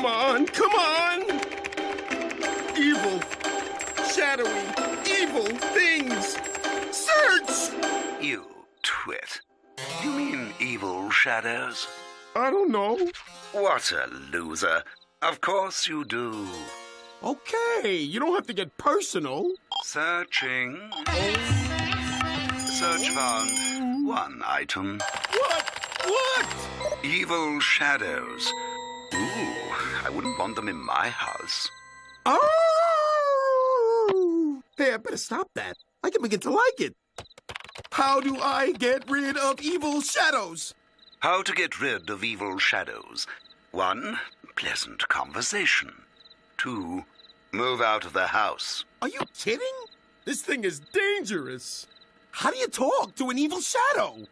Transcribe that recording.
on, come on! Evil, shadowy, evil things! Search! You twit. You mean evil shadows? I don't know. What a loser. Of course you do. Okay, you don't have to get personal. Searching. Search found one item. What? Evil shadows. Ooh, I wouldn't want them in my house. Oh! Hey, I better stop that. I can begin to like it. How do I get rid of evil shadows? How to get rid of evil shadows. 1, pleasant conversation. 2, move out of the house. Are you kidding? This thing is dangerous. How do you talk to an evil shadow?